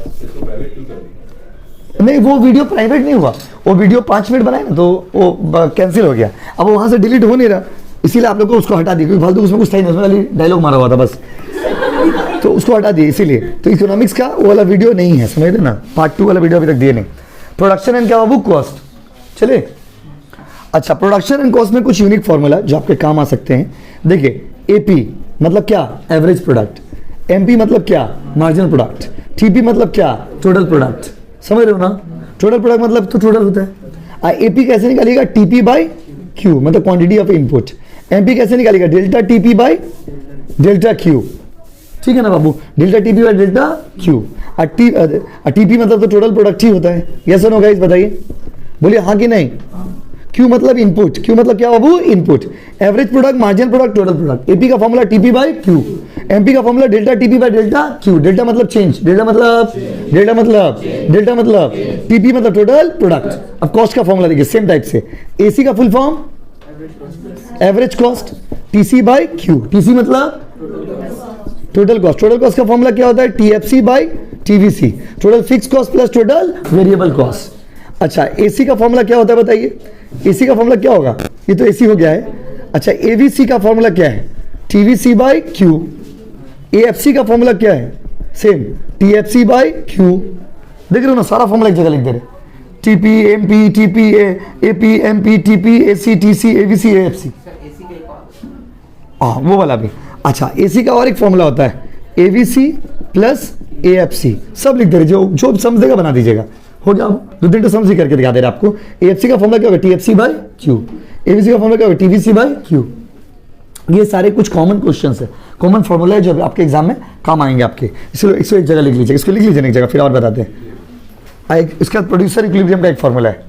नहीं वो वीडियो प्राइवेट नहीं हुआ, वो वीडियो 5 मिनट बनाए ना तो वो कैंसिल हो गया, अब वहां से डिलीट हो नहीं रहा, इसीलिए आप लोग को उसको हटा दिया, क्योंकि फालतू उसमें कुछ था ही नहीं, उसमें खाली डायलॉग मारा हुआ था बस, तो उसको हटा दिया इसीलिए। तो इकोनॉमिक्स का वो वाला वीडियो नहीं है, समझ ना, पार्ट 2 वाला वीडियो अभी तक दिए नहीं। प्रोडक्शन एंड क्या बाबू, कॉस्ट। चलिए अच्छा, प्रोडक्शन एंड कॉस्ट में कुछ यूनिक फॉर्मूला जो आपके काम आ सकते हैं। देखिए एपी मतलब क्या, एवरेज प्रोडक्ट। एमपी मतलब क्या, मार्जिनल प्रोडक्ट। टीपी मतलब क्या, टोटल प्रोडक्ट। समझ रहे हो ना, टोटल प्रोडक्ट मतलब तो टोटल होता है। एपी कैसे निकालिएगा, टीपी बाई क्यू मतलब क्वांटिटी ऑफ इनपुट। एमपी कैसे निकालिएगा, delta TP by delta Q, ठीक है ना बाबू, delta TP by delta Q. TP मतलब तो टोटल प्रोडक्ट ही होता है। यस और नो गाइस बताइए, बोलिए हाँ कि नहीं। क्यू मतलब इनपुट, क्यू मतलब क्या बाबू, input. Average product, marginal product, total product. AP का formula TP by Q, MP का formula delta TP by delta Q. Delta मतलब चेंज, डेल्टा मतलब टीपी मतलब टोटल प्रोडक्ट। अब कॉस्ट का फॉर्मूला देखिए सेम टाइप से, एसी का full form average cost, TC by Q. TC मतलब टोटल कॉस्ट। टोटल कॉस्ट का फॉर्मूला क्या होता है, TFC by TVC, total fix cost plus total variable cost. अच्छा एसी का फॉर्मूला क्या होता है बताइए, एसी का फॉर्मूला क्या होगा, ये तो एसी हो गया है। अच्छा एवीसी का फॉर्मूला क्या है, टीवीसी बाई क्यू। एएफसी का फॉर्मूला क्या है, सेम टीएफसी बाई क्यू। देख रहे हो ना, सारा फॉर्मूला एक जगह लिख दे रहे, TP MP TP AP MP TP AC TC AVC AFC, हाँ वो वाला भी। अच्छा एसी का और एक फॉर्मूला होता है, एवीसी प्लस एएफसी, सब लिख दे रहे, जो समझेगा बना दीजिएगा। हो गया, 2-3 समझ ही करके दिखा दे रहे आपको। एएफसी का फॉर्मूला क्या होगा, टीएफसी बाई क्यू। एवीसी का फॉर्मूला क्या होगा, टीवीसी बाई क्यू। ये सारे कुछ कॉमन क्वेश्चंस है, कॉमन फॉर्मूला है जो आपके एग्जाम में काम आएंगे आपके। इसको एक जगह लिख लीजिए, इसको लिख लीजिए एक जगह, फिर और बताते हैं। इसका प्रोड्यूसर इक्विलिब्रियम का एक फॉर्मूला है,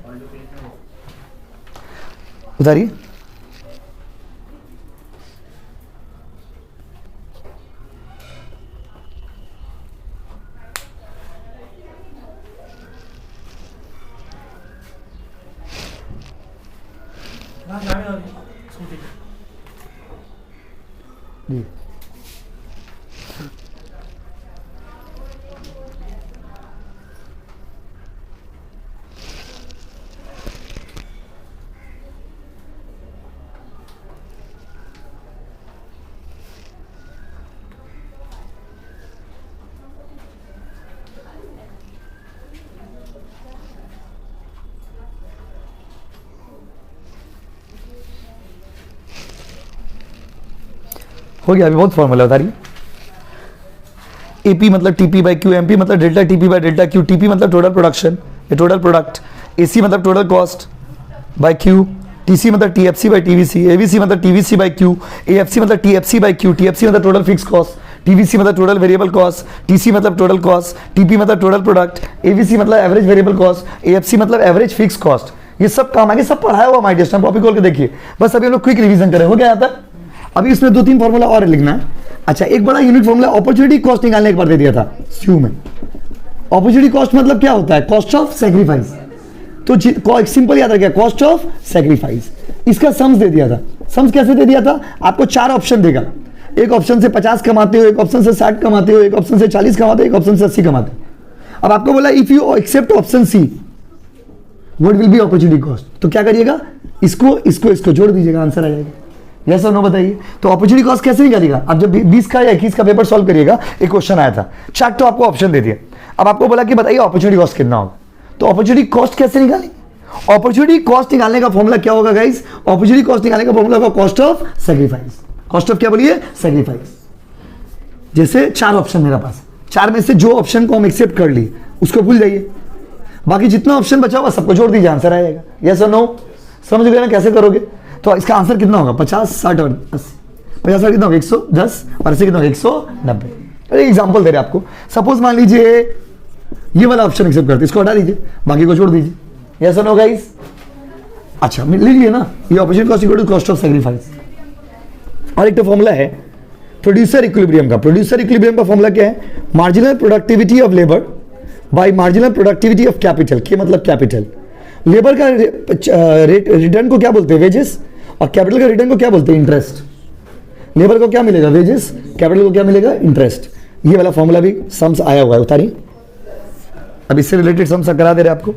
उतारिए। जी हो गया, अभी बहुत फॉर्मूला बता रही। एपी मतलब टीपी बाई क्यू, एमपी मतलब delta TP by delta Q, TP मतलब टोटल प्रोडक्शन या टोटल प्रोडक्ट, एसी मतलब total cost by Q, TC मतलब टीएफसी बाई टीवीसी, एवीसी मतलब टीवीसी बाई क्यू, एएफसी मतलब टीएफसी बाई क्यू, टीएफसी मतलब total fix cost, TVC मतलब total variable cost, TC मतलब total cost, TP मतलब total product, AVC मतलब average variable cost, AFC मतलब average fix cost. ये सब काम आगे सब पढ़ाया हुआ माई टेस्ट, कॉपी खोल के देखिए, बस अभी हम लोग क्विक रिवीजन करें। हो गया यहाँ तक। अभी इसमें 2-3 फॉर्मूला और लिखना है। अच्छा एक बड़ा यूनिक फॉर्मूला अपॉर्चुनिटी कॉस्ट निकालने एक बार दे दिया था क्यू में। अपॉर्चुनिटी कॉस्ट मतलब क्या होता है, कॉस्ट ऑफ सैक्रिफाइस। तो सिंपल याद रखिए, कॉस्ट ऑफ सैक्रिफाइस। इसका सम्स दे दिया था। सम्स कैसे दे दिया था, आपको 4 ऑप्शन देगा, एक ऑप्शन से 50 कमाते हो, एक ऑप्शन से 60 कमाते हो, एक ऑप्शन से 40 कमाते हो, एक ऑप्शन से 80 कमाते हो। अब आपको बोला if you accept option C what will be opportunity cost, तो क्या करिएगा, इसको जोड़ दीजिएगा, आंसर आ जाएगा। यस और नो बताइए। तो अपॉर्चुनिटी कॉस्ट कैसे निकालिएगा, आप जब 20 का या 21 का पेपर सॉल्व करिएगा, एक क्वेश्चन आया था, 4 तो आपको ऑप्शन दे दिया। अब आपको बोला कि बताइए अपॉर्चुनिटी कॉस्ट कितना होगा, तो अपॉर्चुनिटी कॉस्ट कैसे निकालेंगे। अपॉर्चुनिटी कॉस्ट निकालने का फॉर्मूला क्या होगा गाइस, अपॉर्चुनिटी कॉस्ट निकालने का फॉर्मूला होगा cost of sacrifice. Cost of क्या बोलिए, सैक्रिफाइस। जैसे 4 ऑप्शन मेरे पास, 4 में से जो ऑप्शन को हम एक्सेप्ट कर लिए उसको भूल जाइए, बाकी जितना ऑप्शन बचा हुआ सबको जोड़ दीजिए, आंसर आ जाएगा। यस और नो, समझ गए ना कैसे करोगे। तो इसका आंसर कितना होगा, 50, 60 और 80। 50 कितना होगा 110 और 80 कितना होगा 190। एक एग्जाम्पल दे रहे आपको, सपोज मान लीजिए ये वाला ऑप्शन एक्सेप्ट करते, इसको हटा दीजिए, बाकी को जोड़ दीजिए, यस और नो गाइस? अच्छा लिख लिया ना, ये operation cost equal to cost of sacrifice. और एक तो फॉर्मूला है प्रोड्यूसर इक्विलिब्रियम का। प्रोड्यूसर इक्विलिब्रियम का फॉर्मूला क्या है? Marginal productivity of labour by marginal productivity of capital. के मतलब कैपिटल, लेबर का रिटर्न को क्या बोलते हैं? वेजेस। और कैपिटल का रिटर्न को क्या बोलते हैं? इंटरेस्ट। लेबर को क्या मिलेगा? वेजेस। कैपिटल को क्या मिलेगा? इंटरेस्ट। ये वाला फॉर्मूला भी सम्स आया हुआ है, उतारी। अब इससे रिलेटेड सम्स करा दे रहे आपको।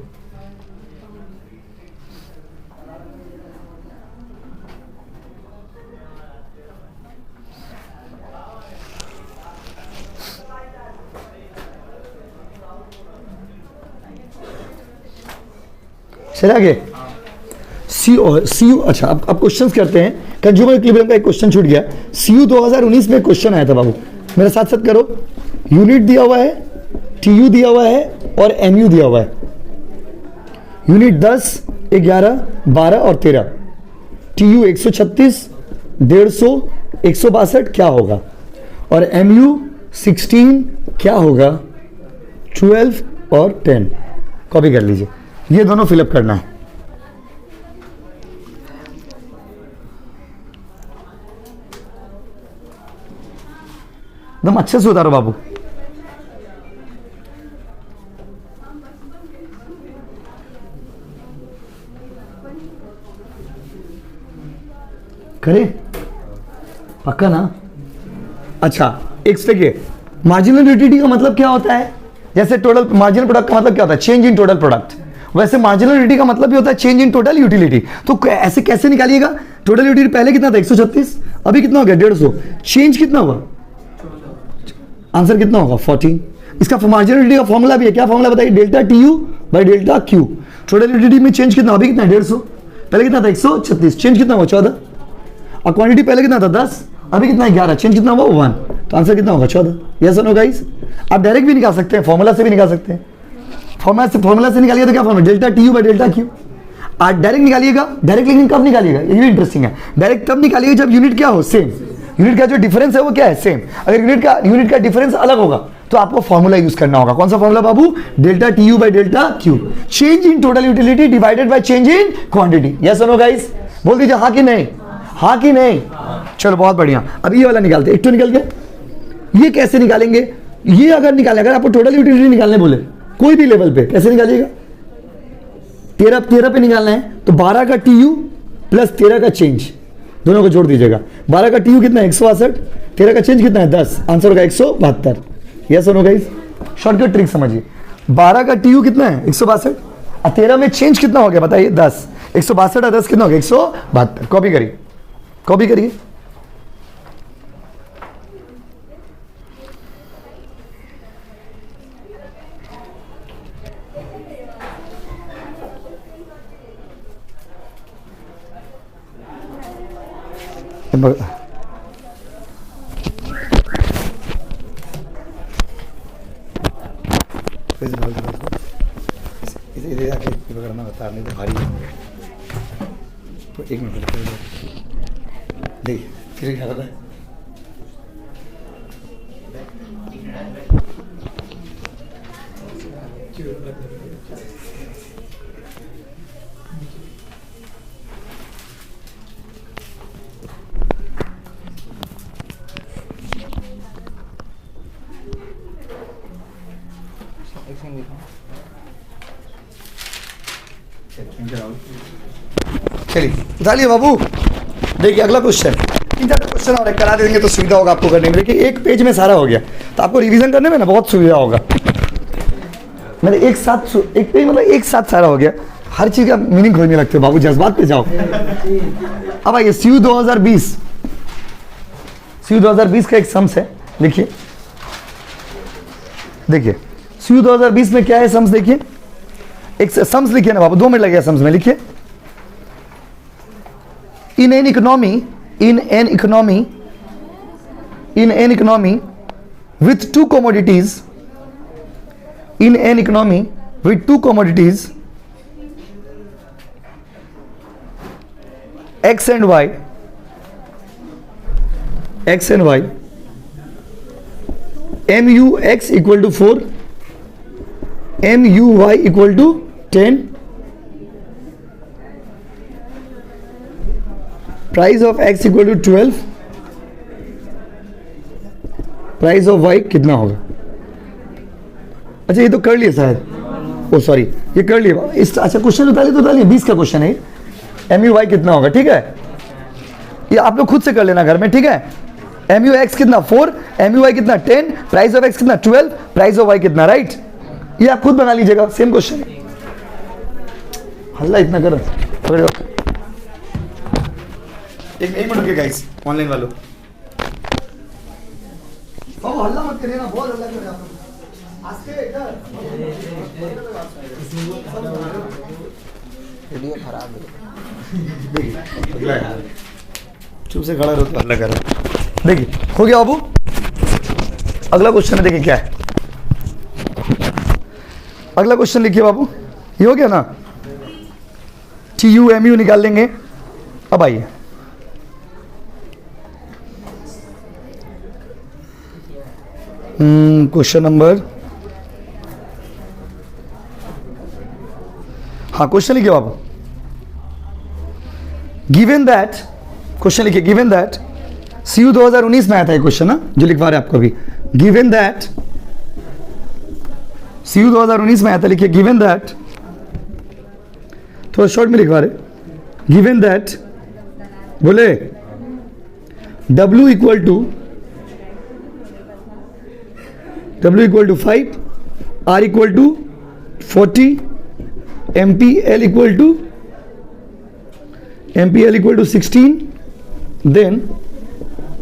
चले आगे। सीयू अच्छा, अब क्वेश्चंस करते हैं। कंज्यूमर इक्विलिब्रियम का एक क्वेश्चन छूट गया। सीयू 2019 में क्वेश्चन आया था बाबू, मेरे साथ साथ करो। यूनिट दिया हुआ है, टीयू दिया हुआ है और एमयू दिया हुआ है। यूनिट 10, 11, 12 और 13। टीयू 136, 150, 162 क्या होगा? और एमयू 16 क्या होगा? 12 और 10। कॉपी कर लीजिए, ये दोनों फिलअप करना है। एकदम अच्छे से उतारो बाबू। करे पक्का ना? अच्छा एक देखिए, मार्जिनल यूटिलिटी का मतलब क्या होता है? जैसे टोटल मार्जिनल प्रोडक्ट का मतलब क्या होता है? Change in total product. वैसे मार्जिनल यूटिलिटी का मतलब भी होता है चेंज इन टोटल यूटिलिटी। तो ऐसे कैसे निकालिएगा? टोटल यूटिलिटी पहले कितना था? 136, अभी कितना हो गया? 150। चेंज कितना हुआ? आंसर कितना होगा? 14। इसका मार्जिनल यूटिलिटी का फॉर्मूला भी है। क्या फॉर्मूला बताइए? Delta TU by delta Q. Total utility में चेंज कितना? अभी कितना है? 150। पहले कितना था? 136। चेंज कितना हुआ? 14। और क्वांटिटी पहले कितना था? 10, अभी कितना है? 11। चेंज कितना हुआ? 1। तो आंसर कितना होगा? 14। यस और नो गाइस? आप डायरेक्ट भी निकाल सकते हैं, फॉर्मूला से भी निकाल सकते हैं। फॉर्मूला से निकालिए तो क्या formula? Delta TU by delta Q. आप डायरेक्ट निकालिएगा। डायरेक्ट लेकिन कब निकालिएगा? ये भी इंटरेस्टिंग है। डायरेक्ट तब निकालिएगा जब यूनिट क्या हो? सेम। यूनिट का जो डिफरेंस है वो क्या है? सेम। अगर यूनिट का डिफरेंस अलग होगा तो आपको फॉर्मूला यूज करना होगा। कौन सा फॉर्मूला बाबू? Delta TU by delta Q. Change in total utility divided by change in quantity. Yes और नो गाइस? बोल दीजिए हाँ कि नहीं? हाँ कि नहीं? चलो बहुत बढ़िया। अब ये वाला निकालते। एक तो निकल गया। ये कैसे निकालेंगे? ये अगर निकालें, अगर आपको टोटल यूटिलिटी निकालने बोले कोई भी लेवल पे, कैसे निकालिएगा? 13 पे निकालना है तो 12 का टीयू प्लस 13 का चेंज, दोनों को जोड़ दीजिएगा। 12 का टीयू कितना है? 162। 13 का चेंज कितना है? 10। आंसर होगा 172। यस और नो गाइस? शॉर्टकट ट्रिक समझिए। 12 का टीयू कितना है? 162। और 13 में चेंज कितना हो गया बताइए? 10। 162 और 10 कितना हो गया? 172। कॉपी करिए, कॉपी करिए। इधर आके पकड़ना होता है, नहीं तो भारी है। तो एक मिनट देखिए, फिर क्या होता है? चलिए उठाइए बाबू। देखिए अगला क्वेश्चन, 3-4 क्वेश्चन और करा देंगे तो सुविधा होगा आपको करने में। देखिए एक पेज में सारा हो गया तो आपको रिवीजन करने में ना बहुत सुविधा होगा। मेरे एक पेज मतलब एक साथ सारा हो गया। हर चीज का मीनिंग खोजने लगते हो बाबू, जज्बात पे जाओ। अब आइए सीयू 2020 का एक सम्स है, लिखिए। देखिए सीयू 2020 में क्या है सम्स? देखिए एक सम्स लिखिए ना बाबू, 2 मिनट लगेगा सम्स में। लिखिए in an economy with two commodities, x and y, MUX equal to 4, MUY equal to 10, price of x equal to 12, price of y कितना होगा? अच्छा ये तो कर लिया शायद, ओ सॉरी ये कर लिया इस, अच्छा क्वेश्चन तो डालिए 20 का क्वेश्चन है, MUY कितना होगा, ठीक है, ये आप लोग खुद से कर लेना घर में, ठीक है। MUX कितना 4, MUY कितना 10, प्राइस ऑफ x कितना 12, प्राइस ऑफ y कितना, राइट, ये आप खुद बना लीजिएगा, सेम क्वेश्चन है। हल्ला इतना कर पकड़ो, एक मिनट रुकिए गाइस, ऑनलाइन वालों हल्ला मत करिए ना, बहुत हल्ला कर रहे हैं आप लोग। आस्ते इधर वीडियो खराब है। चुप से खड़ा रहो, हल्ला कर रहा है। देखिए हो गया बाबू, अगला क्वेश्चन है, देखिए क्या है अगला क्वेश्चन, लिखिए बाबू, ये हो गया ना, TU MU निकाल लेंगे। अब आइए क्वेश्चन नंबर, हाँ क्वेश्चन लिखिए बाबू, गिवन दैट, क्वेश्चन लिखिए गिवन दैट, CU 2019 में आया था ये क्वेश्चन ना, जो लिखवा रहे हैं आपको अभी, गिवन दैट, CU 2019 में आया था, लिखिए गिवन दैट, थोड़ा शॉर्ट में लिखवा रहे, गिवन दैट बोले W equal to 5, R equal to 40, MPL equal to 16, then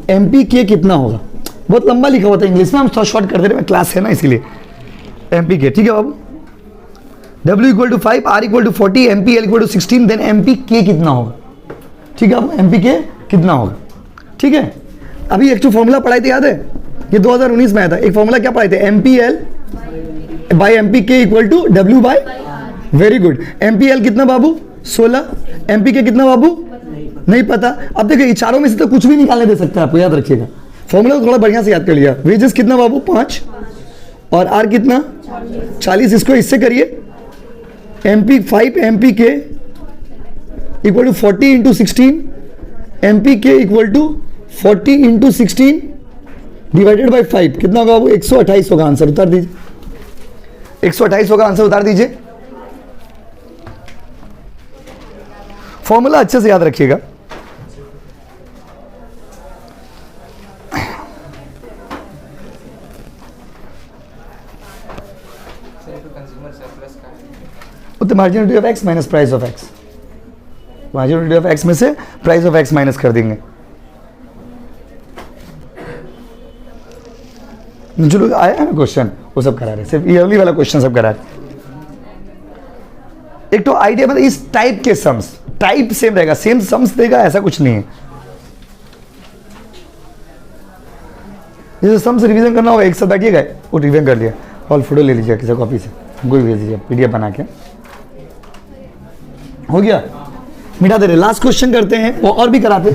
MPK कितना होगा। बहुत लंबा लिखा हुआ था इंग्लिश में, हम थोड़ा शॉर्ट कर दे रहे हैं, क्लास है ना इसीलिए। MPK ठीक है बाबू, W equal to 5, R equal to 40, MPL equal to 16, then MPK कितना होगा, ठीक है बाबू, MPK कितना होगा, ठीक है। अभी एक जो फॉर्मूला पढ़ाई थी याद है, ये 2019 में आया था, एक फॉर्मूला क्या पढ़ाए थे, MPL by MPK equal to W by, very good, MPL कितना बाबू 16, MPK कितना बाबू नहीं पता। अब देखिए चारों में से तो कुछ भी निकालने दे सकते हैं आपको, याद रखिएगा, फॉर्मूला थोड़ा बढ़िया से याद कर लिया। वेजेस कितना बाबू 5 और R कितना 40, इसको इससे करिए, MP5 MPK equal to 40 into 16, MPK equal to 40 into 16 by बाई 5 कितना होगा बाबू 128 होगा आंसर, उतार दीजिए, 128 होगा आंसर, उतार दीजिए। फॉर्मूला अच्छे से याद रखिएगा। कंज्यूमर सरप्लस का है, तो marginality of x minus price of x, marginality of x में से प्राइस ऑफ x माइनस कर देंगे। जो लोग आया है ना क्वेश्चन वो सब करा रहे, सिर्फ ईयरली वाला क्वेश्चन सब करा रहे। एक तो आइडिया मतलब इस टाइप के सम्स, टाइप सेम रहेगा, सेम सम्स देगा ऐसा कुछ नहीं है। जैसे सम्स रिवीजन करना होगा एक साथ बैठिएगा, वो रिवीजन कर लिया, और फोटो ले लीजिए किसी कॉपी से, कोई भेज दीजिए PDF बना के, हो गया, मिटा दे रहे। लास्ट क्वेश्चन करते हैं, वो और भी कराते,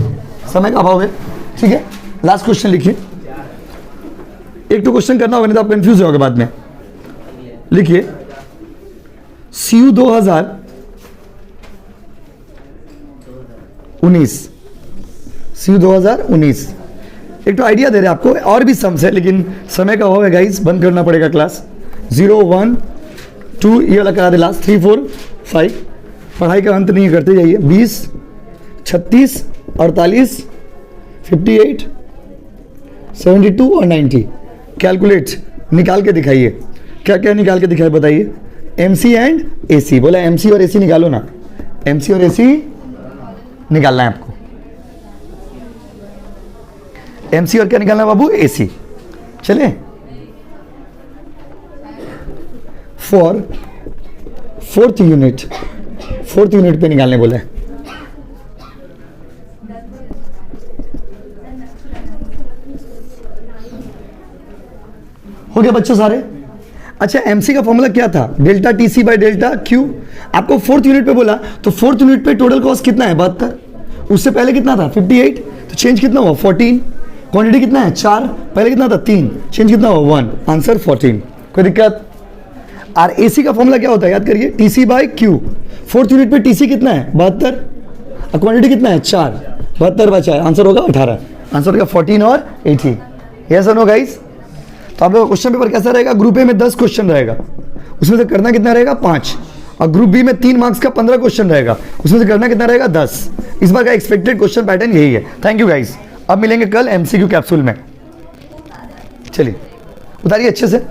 समय का अभाव है, ठीक है। लास्ट क्वेश्चन लिखिए, एक तो क्वेश्चन करना होगा नहीं तो आप कंफ्यूज होगे बाद में। लिखिए CU 2019, एक तो आइडिया दे रहे हैं आपको, और भी सम्स है लेकिन समय का अभाव है गाइस, बंद करना पड़ेगा क्लास। 0 1 2 ये वाला करा दे, लास्ट 3 4 5, पढ़ाई का अंत नहीं करते जाइए। 20 36 48 58 72 और 90, कैलकुलेट निकाल के दिखाइए, क्या क्या निकाल के दिखाए बताइए। MC एंड AC, बोला MC और AC निकालो ना, MC और AC निकालना है आपको, MC और क्या निकालना है बाबू AC। चले फॉर फोर्थ यूनिट पे निकालने बोले। हो गया बच्चों सारे। अच्छा MC का फॉर्मूला क्या था, delta TC by delta Q। आपको फोर्थ यूनिट पे बोला तो फोर्थ यूनिट पे टोटल कॉस्ट कितना है 72, उससे पहले कितना था 58, तो चेंज कितना हुआ 14, क्वांटिटी कितना है 4, पहले कितना था 3, चेंज कितना हुआ 1, आंसर 14। कोई दिक्कत। और AC का फॉर्मूला क्या होता है याद करिए, TC by Q। Fourth unit पे TC कितना है 72 और क्वांटिटी कितना है 4, 72 बचा है, आंसर होगा 18, आंसर होगा 14 और 18। यस और नो गाइस? तो आप लोग का क्वेश्चन पेपर कैसा रहेगा? ग्रुप ए में 10 क्वेश्चन रहेगा, उसमें से करना कितना रहेगा? 5। और ग्रुप बी में 3 मार्क्स का 15 क्वेश्चन रहेगा, उसमें से करना कितना रहेगा? 10। इस बार का एक्सपेक्टेड क्वेश्चन पैटर्न यही है। Thank you guys. अब मिलेंगे कल एमसीक्यू कैप्सूल में। चलिए उतारिए अच्छे से।